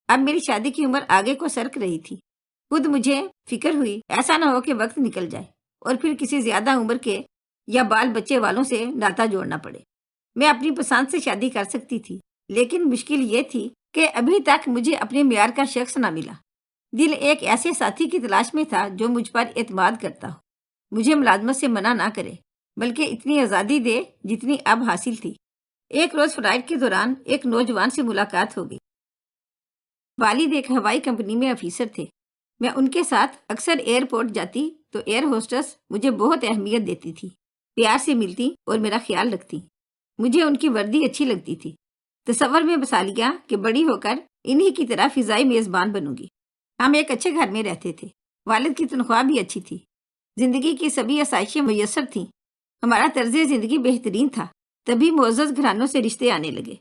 اب میری شادی کی عمر آگے کو سرک رہی تھی۔ خود مجھے فکر ہوئی ایسا نہ ہو کہ وقت نکل جائے اور پھر کسی زیادہ عمر کے یا بال بچے والوں سے ناتا جوڑنا پڑے۔ میں اپنی پسند سے شادی کر سکتی تھی، لیکن مشکل یہ تھی کہ ابھی تک مجھے اپنے معیار کا شخص نہ ملا۔ دل ایک ایسے ساتھی کی تلاش میں تھا جو مجھ پر اعتماد کرتا ہو، مجھے ملازمت سے منع نہ کرے، بلکہ اتنی آزادی دے جتنی اب حاصل تھی۔ ایک روز فلائٹ کے دوران ایک نوجوان سے ملاقات ہو گئی۔ والد ایک ہوائی کمپنی میں افیسر تھے۔ میں ان کے ساتھ اکثر ایئرپورٹ جاتی تو ایئر ہوسٹس مجھے بہت اہمیت دیتی تھی، پیار سے ملتی اور میرا خیال رکھتی۔ مجھے ان کی وردی اچھی لگتی تھی۔ تصور میں بسا لیا کہ بڑی ہو کر انہی کی طرح فضائی میزبان بنوں گی۔ ہم ایک اچھے گھر میں رہتے تھے، والد کی تنخواہ بھی اچھی تھی، زندگی کی سبھی آسائشیں میسر تھیں، ہمارا طرز زندگی بہترین تھا۔ تبھی معزز گھرانوں سے رشتے آنے لگے،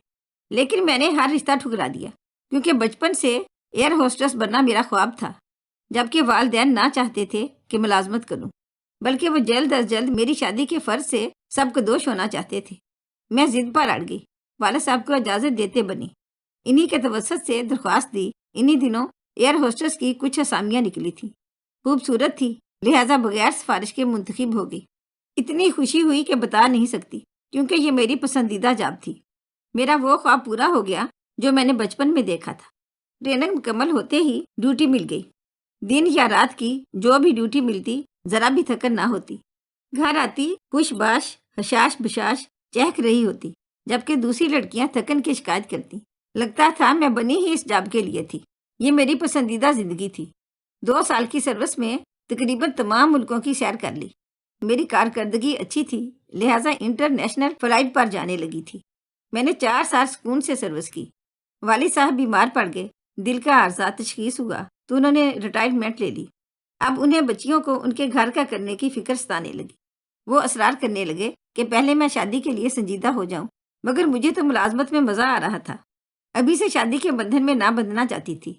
لیکن میں نے ہر رشتہ ٹھکرا دیا، کیونکہ بچپن سے ایئر ہوسٹس بننا میرا خواب تھا، جبکہ والدین نہ چاہتے تھے کہ ملازمت کروں، بلکہ وہ جلد از جلد میری شادی کے فرض سے سبکدوش ہونا چاہتے تھے۔ میں ضد پر اڑ گئی، والد صاحب کو اجازت دیتے بنی، انہی کے توسط سے درخواست دی۔ انہی دنوں ایئر ہوسٹس کی کچھ اسامیاں نکلی تھیں، خوبصورت تھی، لہٰذا بغیر سفارش کے منتخب ہو گئی۔ اتنی خوشی ہوئی کہ بتا نہیں سکتی، کیونکہ یہ میری پسندیدہ جاب تھی۔ میرا وہ خواب پورا ہو گیا جو میں نے بچپن میں دیکھا تھا۔ ٹریننگ مکمل ہوتے ہی ڈیوٹی مل گئی۔ دن یا رات کی جو بھی ڈیوٹی ملتی، ذرا بھی تھکن نہ ہوتی۔ گھر آتی خوش باش، حشاش بشاش چہک رہی ہوتی، جبکہ دوسری لڑکیاں تھکن کی شکایت کرتی۔ لگتا تھا میں بنی ہی اس جاب کے لیے تھی۔ یہ میری پسندیدہ زندگی تھی۔ 2 سال کی سروس میں تقریباً تمام ملکوں کی سیر کر لی۔ میری کارکردگی اچھی تھی، لہٰذا انٹرنیشنل فلائٹ پر جانے لگی تھی۔ میں نے 4 سال سکون سے سروس کی۔ والد صاحب بیمار پڑ گئے، دل کا عارضہ تشخیص ہوا تو انہوں نے ریٹائرمنٹ لے لی۔ اب انہیں بچیوں کو ان کے گھر کا کرنے کی فکر ستانے لگی۔ وہ اصرار کرنے لگے کہ پہلے میں شادی کے لیے سنجیدہ ہو جاؤں، مگر مجھے تو ملازمت میں مزہ آ رہا تھا، ابھی سے شادی کے بندھن میں نہ بندھنا چاہتی تھی۔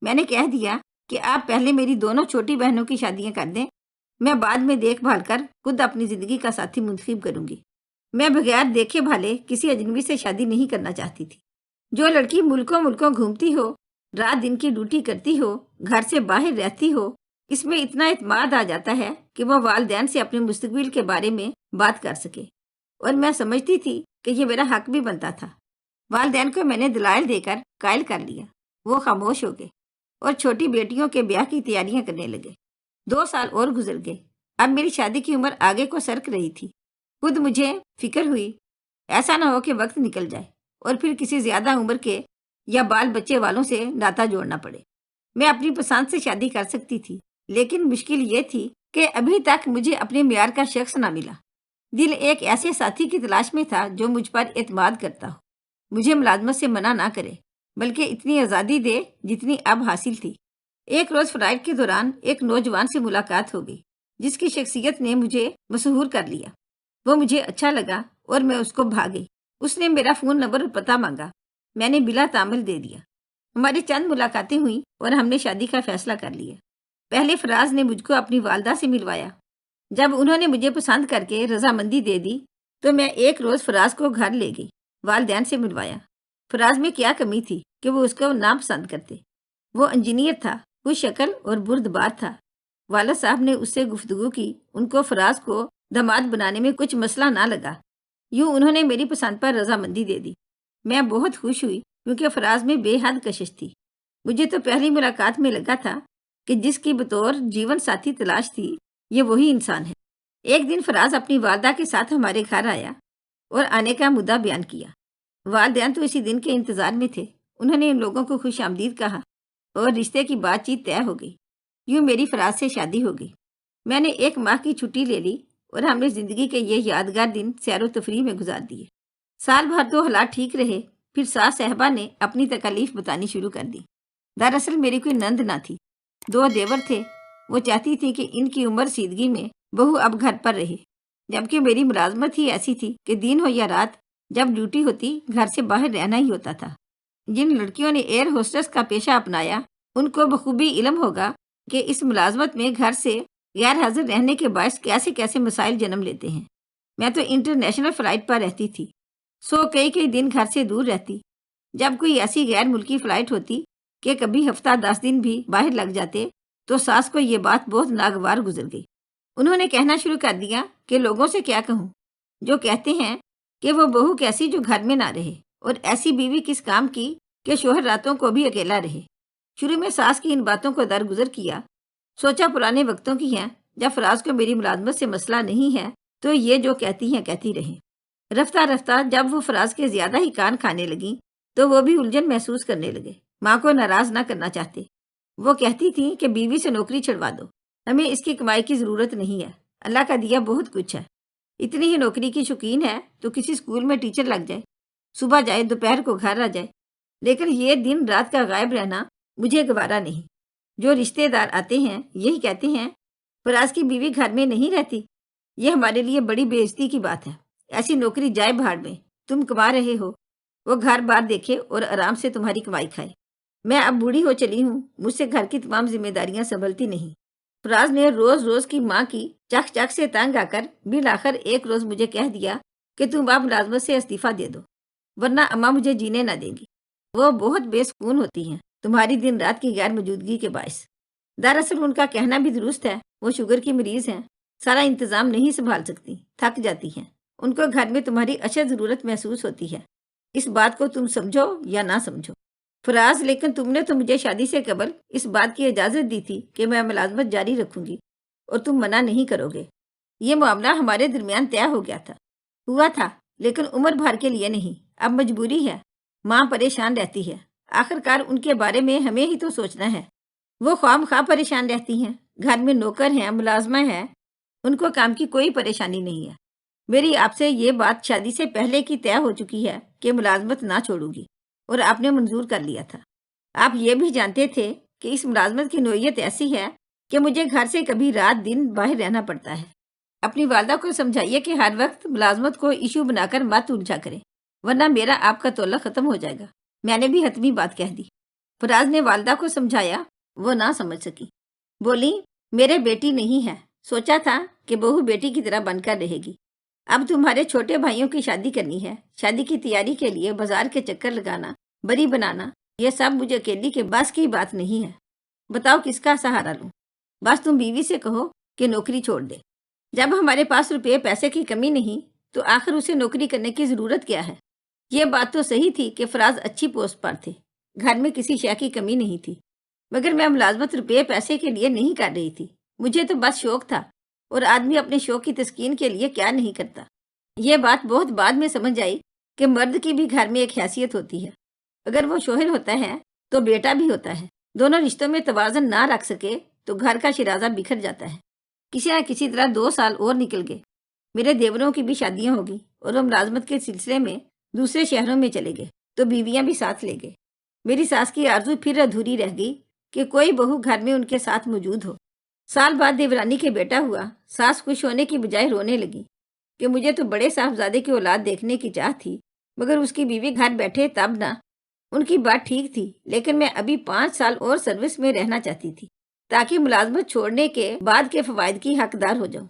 میں نے کہہ دیا کہ آپ پہلے میری دونوں چھوٹی بہنوں کی شادیاں کر دیں، میں بعد میں دیکھ بھال کر خود اپنی زندگی کا ساتھی منتخب کروں گی۔ میں بغیر دیکھے بھالے کسی اجنبی سے شادی نہیں کرنا چاہتی تھی۔ جو لڑکی ملکوں ملکوں گھومتی ہو، رات دن کی ڈیوٹی کرتی ہو، گھر سے باہر رہتی ہو، اس میں اتنا اعتماد آ جاتا ہے کہ وہ والدین سے اپنے مستقبل کے بارے میں بات کر سکے، اور میں سمجھتی تھی کہ یہ میرا حق بھی بنتا تھا۔ والدین کو میں نے دلائل دے کر قائل کر لیا۔ وہ خاموش ہو گئے اور چھوٹی بیٹیوں کے بیاہ کی تیاریاں کرنے لگے۔ 2 سال اور گزر گئے۔ اب میری شادی کی عمر آگے کو سرک رہی تھی۔ خود مجھے فکر ہوئی ایسا نہ ہو کہ وقت نکل جائے اور پھر کسی زیادہ عمر کے یا بال بچے والوں سے ناتا جوڑنا پڑے۔ میں اپنی پسند سے شادی کر سکتی تھی، لیکن مشکل یہ تھی کہ ابھی تک مجھے اپنے معیار کا شخص نہ ملا۔ دل ایک ایسے ساتھی کی تلاش میں تھا جو مجھ پر اعتماد کرتا ہو، مجھے ملازمت سے منع نہ کرے، بلکہ اتنی آزادی دے جتنی اب حاصل تھی۔ ایک روز فلائٹ کے دوران ایک نوجوان سے ملاقات ہو گئی، جس کی شخصیت نے مجھے مسحور کر لیا۔ وہ مجھے اچھا لگا اور میں اس کو بھاگئی۔ اس نے میرا فون نمبر اور پتہ مانگا، میں نے بلا تعمل دے دیا۔ ہماری چند ملاقاتیں ہوئیں اور ہم نے شادی کا فیصلہ کر لیا۔ پہلے فراز نے مجھ کو اپنی والدہ سے ملوایا۔ جب انہوں نے مجھے پسند کر کے رضامندی دے دی تو میں ایک روز فراز کو گھر لے گئی، والدین سے ملوایا۔ فراز میں کیا کمی تھی کہ وہ اس کو ناپسند کرتے؟ وہ انجینئر تھا، خوش شکل اور بردبار تھا۔ والد صاحب نے اس سے گفتگو کی، ان کو فراز کو داماد بنانے میں کچھ مسئلہ نہ لگا۔ یوں انہوں نے میری پسند پر رضامندی دے دی۔ میں بہت خوش ہوئی، کیونکہ فراز میں بے حد کشش تھی۔ مجھے تو پہلی ملاقات میں لگا تھا کہ جس کی بطور جیون ساتھی تلاش تھی، یہ وہی انسان ہے۔ ایک دن فراز اپنی والدہ کے ساتھ ہمارے گھر آیا اور آنے کا مدعا بیان کیا۔ والدین تو اسی دن کے انتظار میں تھے۔ انہوں نے ان لوگوں کو خوش آمدید کہا اور رشتے کی بات چیت طے ہو گئی۔ یوں میری فراز سے شادی ہو گئی۔ میں نے 1 ماہ کی چھٹی لے لی اور ہم نے زندگی کے یہ یادگار دن سیر و تفریح میں گزار دیے۔ سال بھر تو حالات ٹھیک رہے، پھر ساس صاحبہ نے اپنی تکالیف بتانی شروع کر دی۔ دراصل میری کوئی نند نہ تھی، 2 دیور تھے۔ وہ چاہتی تھی کہ ان کی عمر رسیدگی میں بہو اب گھر پر رہے، جبکہ میری ملازمت ہی ایسی تھی کہ دن ہو یا رات جب ڈیوٹی ہوتی گھر سے باہر رہنا ہی ہوتا تھا۔ جن لڑکیوں نے ایئر ہوسٹس کا پیشہ اپنایا، ان کو بخوبی علم ہوگا کہ اس ملازمت میں گھر سے غیر حاضر رہنے کے باعث کیسے کیسے مسائل جنم لیتے ہیں۔ میں تو انٹرنیشنل فلائٹ پر رہتی تھی، کئی دن گھر سے دور رہتی۔ جب کوئی ایسی غیر ملکی فلائٹ ہوتی کہ کبھی ہفتہ 10 دن بھی باہر لگ جاتے تو ساس کو یہ بات بہت ناگوار گزر گئی۔ انہوں نے کہنا شروع کر دیا کہ لوگوں سے کیا کہوں، جو کہتے ہیں کہ وہ بہو کیسی جو گھر میں نہ رہے، اور ایسی بیوی کس کام کی کہ شوہر راتوں کو بھی اکیلا رہے۔ شروع میں ساس کی ان باتوں کو درگزر کیا، سوچا پرانے وقتوں کی ہیں، جب فراز کو میری ملازمت سے مسئلہ نہیں ہے تو یہ جو کہتی ہیں کہتی رہیں۔ رفتہ رفتہ جب وہ فراز کے زیادہ ہی کان کھانے لگیں تو وہ بھی الجھن محسوس کرنے لگے، ماں کو ناراض نہ کرنا چاہتے۔ وہ کہتی تھیں کہ بیوی سے نوکری چھڑوا دو، ہمیں اس کی کمائی کی ضرورت نہیں ہے، اللہ کا دیا بہت کچھ ہے۔ اتنی ہی نوکری کی شوقین ہے تو کسی اسکول میں ٹیچر لگ جائے، صبح جائے دوپہر کو گھر آ جائے، لیکن یہ دن رات کا غائب رہنا مجھے گوارا نہیں۔ جو رشتے دار آتے ہیں یہی کہتے ہیں فراز کی بیوی گھر میں نہیں رہتی، یہ ہمارے لیے بڑی بے عزتی کی بات ہے، ایسی نوکری جائے بھاڑ میں، تم کما رہے ہو، وہ گھر بار دیکھے اور آرام سے تمہاری کمائی کھائے۔ میں اب بوڑھی ہو چلی ہوں، مجھ سے گھر کی تمام ذمہ داریاں سنبھلتی نہیں۔ فراز نے روز روز کی ماں کی چک چک سے تنگ آ کر بالآخر ایک روز مجھے کہہ دیا کہ تم اب ملازمت سے استعفیٰ دے دو، ورنہ اماں مجھے جینے نہ دیں گی، وہ بہت بے سکون ہوتی ہیں تمہاری دن رات کی غیر موجودگی کے باعث۔ دراصل ان کا کہنا بھی درست ہے، وہ شوگر کی مریض ہیں، سارا انتظام نہیں سنبھال سکتی، تھک جاتی ہیں، ان کو گھر میں تمہاری اشد ضرورت محسوس ہوتی ہے، اس بات کو تم سمجھو یا نہ سمجھو۔ فراز، لیکن تم نے تو مجھے شادی سے قبل اس بات کی اجازت دی تھی کہ میں ملازمت جاری رکھوں گی اور تم منع نہیں کرو گے۔ یہ معاملہ ہمارے درمیان طے ہو گیا تھا، ہوا تھا، لیکن عمر بھر کے لیے نہیں، اب مجبوری ہے۔ ماں پریشان رہتی ہے، آخر کار ان کے بارے میں ہمیں ہی تو سوچنا ہے۔ وہ خواہ مخواہ پریشان رہتی ہیں، گھر میں نوکر ہیں، ملازمہ ہے، ان کو کام کی کوئی پریشانی نہیں ہے۔ میری آپ سے یہ بات شادی سے پہلے کی طے ہو چکی ہے کہ ملازمت نہ چھوڑوں گی، اور آپ نے منظور کر لیا تھا۔ آپ یہ بھی جانتے تھے کہ اس ملازمت کی نوعیت ایسی ہے کہ مجھے گھر سے کبھی رات دن باہر رہنا پڑتا ہے۔ اپنی والدہ کو سمجھائیے کہ ہر وقت ملازمت کو ایشو بنا کر مت الجھا کریں، ورنہ میرا آپ کا تولہ ختم ہو جائے گا۔ میں نے بھی حتمی بات کہہ دی۔ فراز نے والدہ کو سمجھایا، وہ نہ سمجھ سکی، بولی میرے بیٹی نہیں ہے، سوچا تھا کہ بہو بیٹی کی طرح بن کر رہے گی، اب تمہارے چھوٹے بھائیوں کی شادی کرنی ہے، شادی کی تیاری کے لیے بازار کے چکر لگانا، بری بنانا، یہ سب مجھے اکیلی کے بس کی بات نہیں ہے۔ بتاؤ کس کا سہارا لوں؟ بس تم بیوی سے کہو کہ نوکری چھوڑ دے۔ جب ہمارے پاس روپے پیسے کی کمی نہیں تو آخر اسے نوکری کرنے کی ضرورت کیا ہے؟ یہ بات تو صحیح تھی کہ فراز اچھی پوسٹ پر تھے، گھر میں کسی شے کی کمی نہیں تھی، مگر میں ملازمت روپے پیسے کے لیے نہیں کر رہی تھی، مجھے تو بس شوق تھا، اور آدمی اپنے شوق کی تسکین کے لیے کیا نہیں کرتا۔ یہ بات بہت بعد میں سمجھ آئی کہ مرد کی بھی گھر میں ایک حیثیت ہوتی ہے، اگر وہ شوہر ہوتا ہے تو بیٹا بھی ہوتا ہے، دونوں رشتوں میں توازن نہ رکھ سکے تو گھر کا شرازہ بکھر جاتا ہے۔ کسی نہ کسی طرح 2 سال اور نکل گئے، میرے دیوروں کی بھی شادیاں ہو گئی اور وہ ملازمت کے سلسلے میں دوسرے شہروں میں چلے گئے تو بیویاں بھی ساتھ لے گئے۔ میری ساس کی آرزو پھر ادھوری رہ گئی کہ کوئی بہو گھر میں ان کے ساتھ موجود ہو۔ سال بعد دیورانی کے بیٹا ہوا، ساس خوش ہونے کی بجائے رونے لگی کہ مجھے تو بڑے صاحبزادے کی اولاد دیکھنے کی چاہ تھی، مگر اس کی بیوی گھر بیٹھے تب نہ۔ ان کی بات ٹھیک تھی، لیکن میں ابھی 5 سال اور سروس میں رہنا چاہتی تھی تاکہ ملازمت چھوڑنے کے بعد کے فوائد کی حقدار ہو جاؤں۔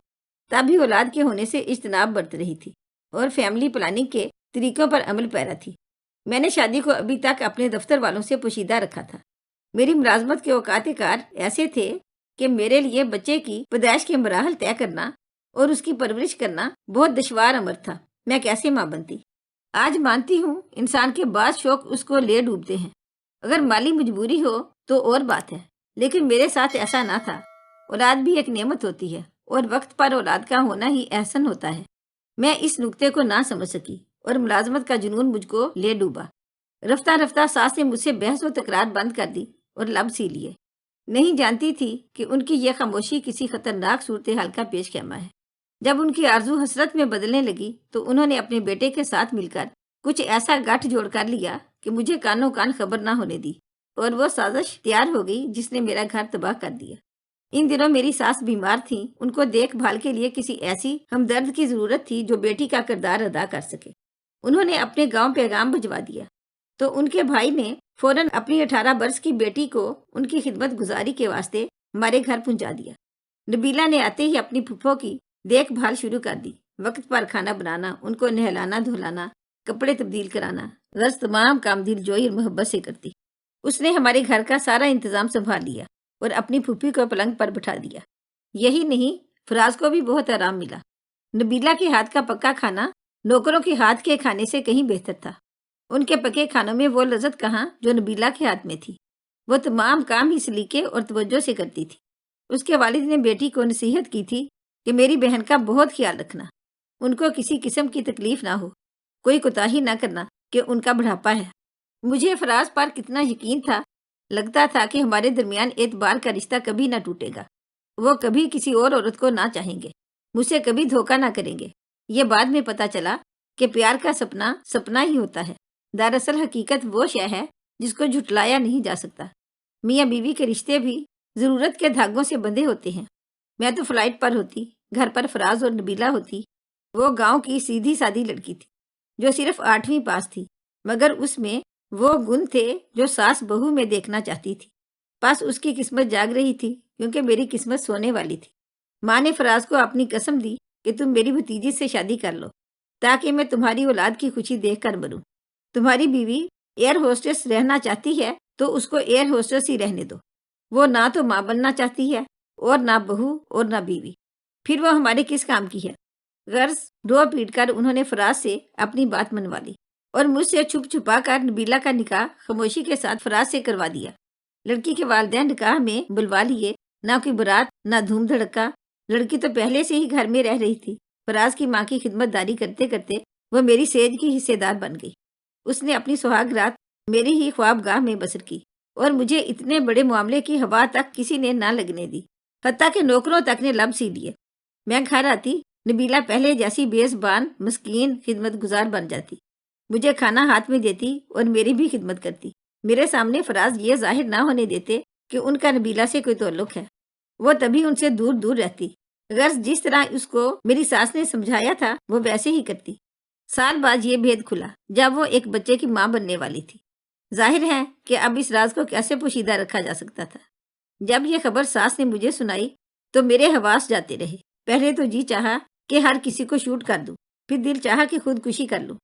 تب بھی اولاد کے ہونے سے اجتناب برت رہی تھی اور فیملی پلاننگ کے طریقوں پر عمل پیرا تھی۔ میں نے شادی کو ابھی تک اپنے دفتر والوں سے پوشیدہ رکھا تھا۔ میری ملازمت کے اوقات کار ایسے تھے کہ میرے لیے بچے کی پیدائش کے مراحل طے کرنا اور اس کی پرورش کرنا بہت دشوار امر تھا۔ میں کیسے ماں بنتی؟ آج مانتی ہوں انسان کے بعض شوق اس کو لے ڈوبتے ہیں، اگر مالی مجبوری ہو تو اور بات ہے، لیکن میرے ساتھ ایسا نہ تھا۔ اولاد بھی ایک نعمت ہوتی ہے اور وقت پر اولاد کا ہونا ہی احسن ہوتا ہے۔ میں اس نکتے کو نہ سمجھ سکی اور ملازمت کا جنون مجھ کو لے ڈوبا۔ رفتہ رفتہ ساس نے مجھ سے بحث و تکرار بند کر دی اور لب سی لیے۔ نہیں جانتی تھی کہ ان کی یہ خاموشی کسی خطرناک صورتحال کا پیش خیمہ ہے۔ جب ان کی آرزو حسرت میں بدلنے لگی تو انہوں نے اپنے بیٹے کے ساتھ مل کر کچھ ایسا گٹھ جوڑ کر لیا کہ مجھے کانوں کان خبر نہ ہونے دی، اور وہ سازش تیار ہو گئی جس نے میرا گھر تباہ کر دیا۔ ان دنوں میری ساس بیمار تھیں، ان کو دیکھ بھال کے لیے کسی ایسی ہمدرد کی ضرورت تھی جو بیٹی کا کردار ادا کر سکے۔ انہوں نے اپنے گاؤں پیغام بھجوا دیا تو ان کے بھائی نے فوراً اپنی 18 برس کی بیٹی کو ان کی خدمت گزاری کے واسطے ہمارے گھر پہنچا دیا۔ نبیلہ نے آتے ہی اپنی پھپھو کی دیکھ بھال شروع کر دی، وقت پر کھانا بنانا، ان کو نہلانا دھلانا، کپڑے تبدیل کرانا، غرض تمام کام دل جوئی اور محبت سے کرتی۔ اس نے ہمارے گھر کا سارا انتظام سنبھال لیا اور اپنی پھوپھی کو پلنگ پر بٹھا دیا۔ یہی نہیں، فراز کو بھی بہت آرام ملا۔ نبیلہ کے ہاتھ کا پکا کھانا نوکروں کے ہاتھ کے کھانے سے کہیں بہتر تھا۔ ان کے پکے کھانوں میں وہ لذت کہاں جو نبیلہ کے ہاتھ میں تھی۔ وہ تمام کام ہی سلیقے اور توجہ سے کرتی تھی۔ اس کے والد نے بیٹی کو نصیحت کی تھی کہ میری بہن کا بہت خیال رکھنا، ان کو کسی قسم کی تکلیف نہ ہو، کوئی کوتاہی نہ کرنا کہ ان کا بڑھاپا ہے۔ مجھے فراز پر کتنا یقین تھا، لگتا تھا کہ ہمارے درمیان اعتبار کا رشتہ کبھی نہ ٹوٹے گا۔ وہ کبھی کسی اور عورت کو نہ چاہیں گے، مجھ سے کبھی دھوکہ نہ کریں گے۔ یہ بعد میں پتہ چلا کہ پیار کا سپنا سپنا ہی ہوتا ہے، دراصل حقیقت وہ شے ہے جس کو جھٹلایا نہیں جا سکتا۔ میاں بیوی کے رشتے بھی ضرورت کے دھاگوں سے بندھے ہوتے ہیں۔ میں تو فلائٹ پر ہوتی، گھر پر فراز اور نبیلہ ہوتی۔ وہ گاؤں کی سیدھی سادی لڑکی تھی جو صرف 8ویں پاس تھی، مگر اس میں وہ گن تھے جو ساس بہو میں دیکھنا چاہتی تھی۔ بس اس کی قسمت جاگ رہی تھی کیونکہ میری قسمت سونے والی تھی۔ ماں نے فراز کو اپنی قسم دی کہ تم میری بھتیجی سے شادی کر لو تاکہ میں تمہاری اولاد کی خوشی دیکھ کر مروں۔ تمہاری بیوی ایئر ہوسٹس رہنا چاہتی ہے تو اس کو ایئر ہوسٹس ہی رہنے دو۔ وہ نہ تو ماں بننا چاہتی ہے اور نہ بہو اور نہ بیوی، پھر وہ ہمارے کس کام کی ہے؟ غرض رو پیٹ کر انہوں نے فراز سے اپنی بات منوا لی اور مجھ سے چھپ چھپا کر نبیلہ کا نکاح خاموشی کے ساتھ فراز سے کروا دیا۔ لڑکی کے والدین نکاح میں بلوا لیے، نہ کوئی برات نہ دھوم دھڑکا۔ لڑکی تو پہلے سے ہی گھر میں رہ رہی تھی۔ فراز کی ماں کی خدمت داری کرتے کرتے وہ میری سیج کی حصے دار بن گئی۔ اس نے اپنی سہاگ رات میری ہی خواب گاہ میں بسر کی اور مجھے اتنے بڑے معاملے کی ہوا تک کسی نے نہ لگنے دی، حتیٰ کہ نوکروں تک نے لب سی لیے۔ میں گھر آتی، نبیلہ پہلے جیسی بے زبان مسکین خدمت گزار بن جاتی، مجھے کھانا ہاتھ میں دیتی اور میری بھی خدمت کرتی۔ میرے سامنے فراز یہ ظاہر نہ ہونے دیتے کہ ان کا نبیلہ سے کوئی تعلق ہے۔ وہ تبھی ان سے دور دور رہتی، غرض جس طرح اس کو میری ساس نے سمجھایا تھا وہ ویسے ہی کرتی۔ سال بعد یہ بھید کھلا جب وہ ایک بچے کی ماں بننے والی تھی۔ ظاہر ہے کہ اب اس راز کو کیسے پوشیدہ رکھا جا سکتا تھا۔ جب یہ خبر ساس نے مجھے سنائی تو میرے حواس جاتے رہے۔ پہلے تو جی چاہا کہ ہر کسی کو شوٹ کر دوں، پھر دل چاہا کہ خودکشی کر لوں۔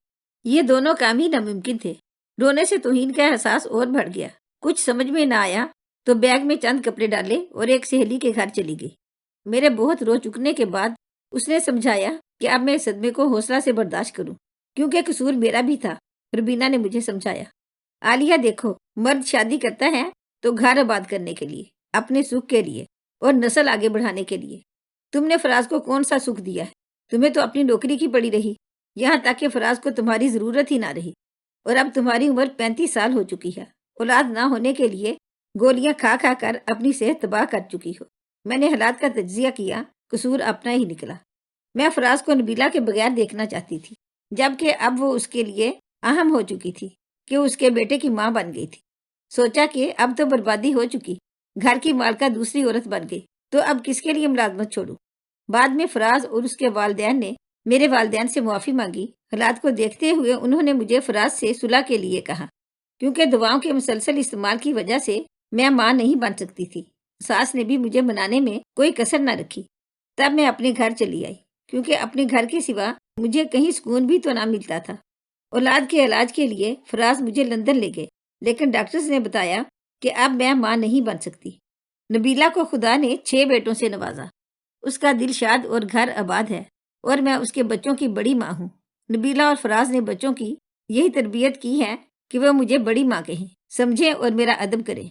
یہ دونوں کام ہی ناممکن تھے۔ رونے سے توہین کا احساس اور بڑھ گیا۔ کچھ سمجھ میں نہ آیا تو بیگ میں چند کپڑے ڈالے اور ایک سہیلی کے گھر چلی گئی۔ میرے بہت رو چکنے کے بعد اس نے سمجھایا کہ اب میں صدمے کو حوصلہ سے برداشت کروں کیونکہ قصور میرا بھی تھا۔ ربینہ نے مجھے سمجھایا، عالیہ دیکھو، مرد شادی کرتا ہے تو گھر آباد کرنے کے لیے، اپنے سکھ کے لیے اور نسل آگے بڑھانے کے لیے۔ تم نے فراز کو کون سا سکھ دیا ہے؟ تمہیں تو اپنی نوکری کی پڑی رہی، یہاں تک کہ فراز کو تمہاری ضرورت ہی نہ رہی، اور اب تمہاری عمر 35 سال ہو چکی ہے۔ اولاد نہ ہونے کے لیے گولیاں کھا کھا کر اپنی صحت تباہ کر چکی ہو۔ میں نے حالات کا تجزیہ کیا، قصور اپنا ہی نکلا۔ میں فراز کو نبیلہ کے بغیر دیکھنا چاہتی تھی، جبکہ اب وہ اس کے لیے اہم ہو چکی تھی کہ اس کے بیٹے کی ماں بن گئی تھی۔ سوچا کہ اب تو بربادی ہو چکی، گھر کی مالکہ دوسری عورت بن گئی، تو اب کس کے لیے ملازمت چھوڑوں؟ بعد میں فراز اور اس کے والدین نے میرے والدین سے معافی مانگی۔ حالات کو دیکھتے ہوئے انہوں نے مجھے فراز سے صلح کے لیے کہا، کیونکہ دواؤں کے مسلسل استعمال کی وجہ سے میں ماں نہیں بن سکتی تھی۔ ساس نے بھی مجھے منانے میں کوئی کسر نہ رکھی۔ تب میں اپنے گھر چلی آئی، کیونکہ اپنے گھر کے سوا مجھے کہیں سکون بھی تو نہ ملتا تھا۔ اولاد کے علاج کے لیے فراز مجھے لندن لے گئے، لیکن ڈاکٹرز نے بتایا کہ اب میں ماں نہیں بن سکتی۔ نبیلہ کو خدا نے 6 بیٹوں سے نوازا، اس کا دل شاد اور گھر آباد ہے، اور میں اس کے بچوں کی بڑی ماں ہوں۔ نبیلہ اور فراز نے بچوں کی یہی تربیت کی ہے کہ وہ مجھے بڑی ماں کہیں، سمجھیں اور میرا ادب کریں۔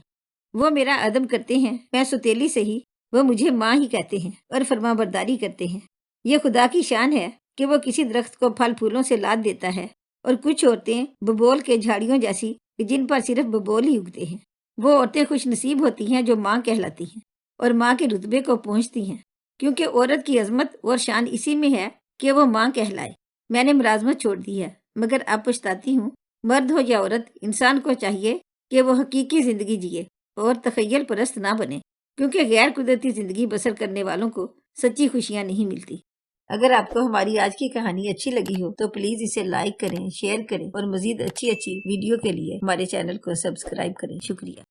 وہ میرا ادب کرتے ہیں، میں سوتیلی سے ہی، وہ مجھے ماں ہی کہتے ہیں اور فرما برداری کرتے ہیں۔ یہ خدا کی شان ہے کہ وہ کسی درخت کو پھل پھولوں سے لاد دیتا ہے، اور کچھ عورتیں ببول کے جھاڑیوں جیسی جن پر صرف ببول ہی اگتے ہیں۔ وہ عورتیں خوش نصیب ہوتی ہیں جو ماں کہلاتی ہیں اور ماں کے رتبے کو پہنچتی ہیں، کیونکہ عورت کی عظمت اور شان اسی میں ہے کہ وہ ماں کہلائے۔ میں نے ملازمت چھوڑ دی ہے، مگر اب پچھتاتی ہوں۔ مرد ہو یا عورت، انسان کو چاہیے کہ وہ حقیقی زندگی جیے اور تخیل پرست نہ بنے، کیونکہ غیر قدرتی زندگی بسر کرنے والوں کو سچی خوشیاں نہیں ملتی۔ اگر آپ کو ہماری آج کی کہانی اچھی لگی ہو تو پلیز اسے لائک کریں، شیئر کریں، اور مزید اچھی ویڈیو کے لیے ہمارے چینل کو سبسکرائب کریں۔ شکریہ۔